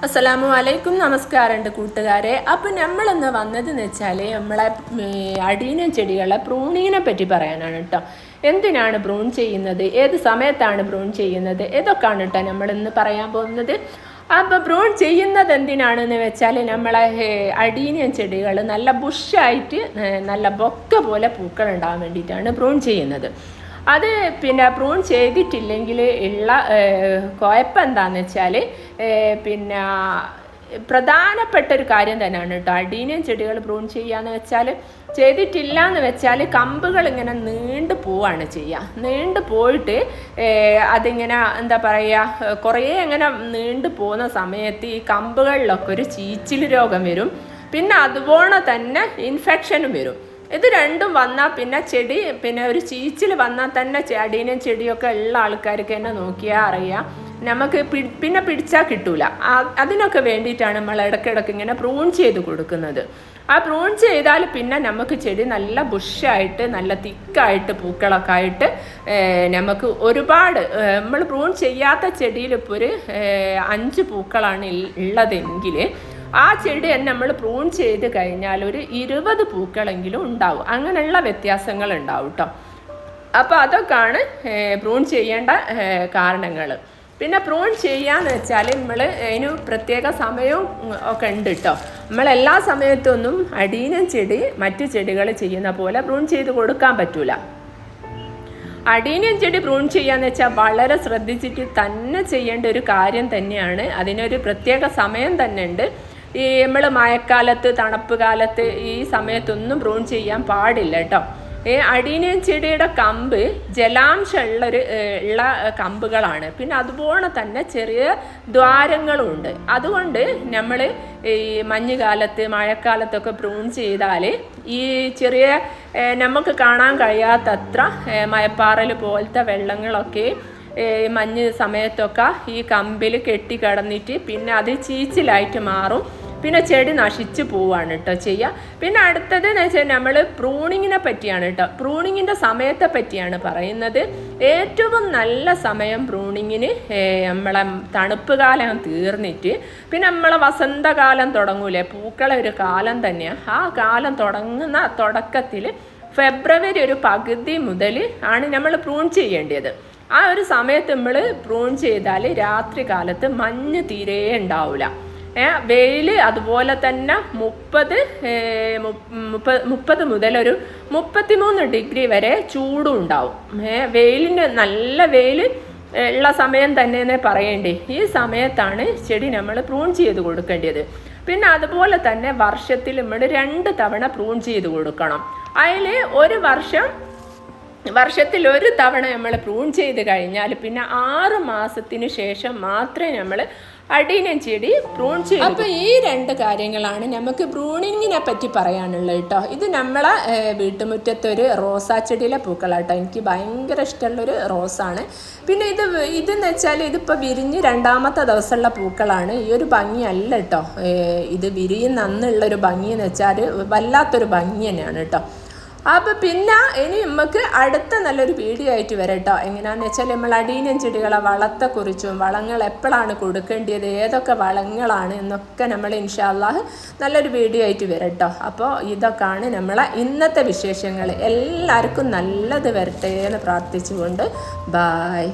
അസ്സലാമു അലൈക്കും. നമസ്കാരമുണ്ട് കൂട്ടുകാരെ. അപ്പം നമ്മളിന്ന് വന്നതെന്ന് വെച്ചാൽ നമ്മളെ അടീനം ചെടികളെ പ്രൂണിങ്ങിനെ പറ്റി പറയാനാണ് കേട്ടോ. എന്തിനാണ് പ്രൂൺ ചെയ്യുന്നത്, ഏത് സമയത്താണ് പ്രൂൺ ചെയ്യുന്നത്, ഇതൊക്കെയാണ് കേട്ടോ നമ്മളിന്ന് പറയാൻ പോകുന്നത്. അപ്പോൾ പ്രൂൺ ചെയ്യുന്നത് എന്തിനാണെന്ന് വെച്ചാൽ നമ്മളെ അടീനിയം ചെടികൾ നല്ല ബുഷായിട്ട് നല്ല ബൊക്ക പോലെ പൂക്കൾ ഉണ്ടാകാൻ വേണ്ടിയിട്ടാണ് പ്രൂൺ ചെയ്യുന്നത്. അത് പിന്നെ പ്രൂൺ ചെയ്തിട്ടില്ലെങ്കിൽ ഉള്ള കുഴപ്പം എന്താണെന്ന് വെച്ചാൽ പിന്നെ പ്രധാനപ്പെട്ട ഒരു കാര്യം തന്നെയാണ് കേട്ടോ. അടീനിയം ചെടികൾ പ്രൂൺ ചെയ്യാന്ന് വെച്ചാൽ ചെയ്തിട്ടില്ല എന്ന് വെച്ചാൽ കമ്പുകൾ ഇങ്ങനെ നീണ്ടു പോവാണ് ചെയ്യുക. നീണ്ടു പോയിട്ട് അതിങ്ങനെ എന്താ പറയുക, കുറേ ഇങ്ങനെ നീണ്ടു പോകുന്ന സമയത്ത് ഈ കമ്പുകളിലൊക്കെ ഒരു ചീച്ചിൽ രോഗം വരും. പിന്നെ അതുപോലെ തന്നെ ഇൻഫെക്ഷനും വരും. ഇത് രണ്ടും വന്നാൽ പിന്നെ ചെടി പിന്നെ ഒരു ചീച്ചിൽ വന്നാൽ തന്നെ അടീനിയം ചെടിയൊക്കെ ഉള്ള ആൾക്കാർക്ക് തന്നെ നോക്കിയാൽ അറിയാം നമുക്ക് പിന്നെ പിടിച്ചാൽ കിട്ടൂല. അതിനൊക്കെ വേണ്ടിയിട്ടാണ് നമ്മൾ ഇടയ്ക്കിടയ്ക്ക് ഇങ്ങനെ പ്രൂൺ ചെയ്ത് കൊടുക്കുന്നത്. ആ പ്രൂൺ ചെയ്താൽ പിന്നെ നമുക്ക് ചെടി നല്ല ബുഷായിട്ട് നല്ല തിക്കായിട്ട് പൂക്കളൊക്കെ ആയിട്ട് നമുക്ക് ഒരുപാട് നമ്മൾ പ്രൂൺ ചെയ്യാത്ത ചെടിയിൽ ഇപ്പോൾ ഒരു 5 പൂക്കളാണ് ഉള്ളതെങ്കിൽ ആ ചെടി തന്നെ നമ്മൾ പ്രൂൺ ചെയ്ത് കഴിഞ്ഞാൽ ഒരു 20 പൂക്കളെങ്കിലും ഉണ്ടാവും. അങ്ങനെയുള്ള വ്യത്യാസങ്ങൾ ഉണ്ടാവും കേട്ടോ. അപ്പോൾ അതൊക്കെയാണ് പ്രൂൺ ചെയ്യേണ്ട കാരണങ്ങൾ. പിന്നെ പ്രൂൺ ചെയ്യാന്ന് വെച്ചാൽ നമ്മൾ അതിന് പ്രത്യേക സമയവും ഒക്കെ ഉണ്ട് കേട്ടോ. നമ്മളെല്ലാ സമയത്തൊന്നും അടീനം ചെടി മറ്റു ചെടികൾ ചെയ്യുന്ന പോലെ പ്രൂൺ ചെയ്ത് കൊടുക്കാൻ പറ്റൂല. അടീനിയം ചെടി പ്രൂൺ ചെയ്യാന്ന് വെച്ചാൽ വളരെ ശ്രദ്ധിച്ചിട്ട് തന്നെ ചെയ്യേണ്ട ഒരു കാര്യം തന്നെയാണ്. അതിനൊരു പ്രത്യേക സമയം തന്നെ ഉണ്ട്. ഈ നമ്മൾ മഴക്കാലത്ത് തണുപ്പ് കാലത്ത് ഈ സമയത്തൊന്നും പ്രൂൺ ചെയ്യാൻ പാടില്ല കേട്ടോ. അടീനിയം ചെടിയുടെ കമ്പ് ജലാംശം ഉള്ള കമ്പുകളാണ്. പിന്നെ അതുപോലെ തന്നെ ചെറിയ ദ്വാരങ്ങളും ഉണ്ട്. അതുകൊണ്ട് നമ്മൾ ഈ മഞ്ഞുകാലത്ത് മഴക്കാലത്തൊക്കെ പ്രൂൺ ചെയ്താൽ ഈ ചെറിയ നമുക്ക് കാണാൻ കഴിയാത്തത്ര മഴപ്പാറൽ പോലത്തെ വെള്ളങ്ങളൊക്കെ മഞ്ഞ് സമയത്തൊക്കെ ഈ കമ്പിൽ കെട്ടിക്കിടന്നിട്ട് പിന്നെ അത് ചീച്ചിലായിട്ട് മാറും. പിന്നെ ചെടി നശിച്ചു പോവാണ് കേട്ടോ ചെയ്യുക. പിന്നെ അടുത്തത് എന്ന് വെച്ചാൽ നമ്മൾ പ്രൂണിങ്ങിനെ പറ്റിയാണ് കേട്ടോ. പ്രൂണിങ്ങിൻ്റെ സമയത്തെ പറ്റിയാണ് പറയുന്നത്. ഏറ്റവും നല്ല സമയം പ്രൂണിങ്ങിന് നമ്മളെ തണുപ്പ് കാലം തീർന്നിട്ട് പിന്നെ നമ്മളെ വസന്തകാലം തുടങ്ങൂലേ, പൂക്കളെ ഒരു കാലം തന്നെയാണ്. ആ കാലം തുടങ്ങുന്ന തുടക്കത്തിൽ ഫെബ്രുവരി ഒരു പകുതി മുതൽ ആണ് നമ്മൾ പ്രൂൺ ചെയ്യേണ്ടത്. ആ ഒരു സമയത്ത് നമ്മൾ പ്രൂൺ ചെയ്താൽ രാത്രി കാലത്ത് മഞ്ഞ് തീരെ ഉണ്ടാവില്ല. വെയിൽ അതുപോലെ തന്നെ 30 മുതൽ ഒരു 33 ഡിഗ്രി വരെ ചൂടും ഉണ്ടാവും. വെയിലിന് നല്ല വെയിൽ ഉള്ള സമയം തന്നെ പറയേണ്ടേ. ഈ സമയത്താണ് ചെടി നമ്മൾ പ്രൂൺ ചെയ്ത് കൊടുക്കേണ്ടത്. പിന്നെ അതുപോലെ തന്നെ വർഷത്തിൽ നമ്മൾ 2 തവണ പ്രൂൺ ചെയ്ത് കൊടുക്കണം. അതിൽ വർഷത്തിൽ 1 തവണ നമ്മൾ പ്രൂൺ ചെയ്ത് കഴിഞ്ഞാൽ പിന്നെ 6 മാസത്തിന് ശേഷം മാത്രമേ നമ്മൾ അടീനിയം ചെടി പ്രൂൺ ചെയ്യും. അപ്പോൾ ഈ 2 കാര്യങ്ങളാണ് നമുക്ക് പ്രൂണിങ്ങിനെ പറ്റി പറയാനുള്ളത് കേട്ടോ. ഇത് നമ്മളെ വീട്ടുമുറ്റത്തൊരു റോസാ ചെടിയിലെ പൂക്കളാട്ടോ. എനിക്ക് ഭയങ്കര ഇഷ്ടമുള്ളൊരു റോസാണ്. പിന്നെ ഇതെന്ന് വെച്ചാൽ ഇതിപ്പോൾ വിരിഞ്ഞ് 2ാമത്തെ ദിവസമുള്ള പൂക്കളാണ്. ഈ ഒരു ഭംഗിയല്ല കേട്ടോ. ഇത് വിരിയുന്ന അന്നുള്ളൊരു ഭംഗി എന്ന് വെച്ചാൽ വല്ലാത്തൊരു ഭംഗി തന്നെയാണ് കേട്ടോ. അപ്പോൾ പിന്നെ ഇനി നമുക്ക് അടുത്ത നല്ലൊരു വീഡിയോ ആയിട്ട് വരാം കേട്ടോ. എങ്ങനെയാണെന്ന് വെച്ചാൽ നമ്മൾ അടീനിയം ചെടികളെ വളത്തെക്കുറിച്ചും വളങ്ങൾ എപ്പോഴാണ് കൊടുക്കേണ്ടത്, ഏതൊക്കെ വളങ്ങളാണ് എന്നൊക്കെ നമ്മൾ ഇൻഷാ അല്ലാഹ് നല്ലൊരു വീഡിയോ ആയിട്ട് വരാം കേട്ടോ. അപ്പോൾ ഇതൊക്കെയാണ് നമ്മളെ ഇന്നത്തെ വിശേഷങ്ങൾ. എല്ലാവർക്കും നല്ലത് വരട്ടെ എന്ന് പ്രാർത്ഥിച്ചുകൊണ്ട് ബായ്.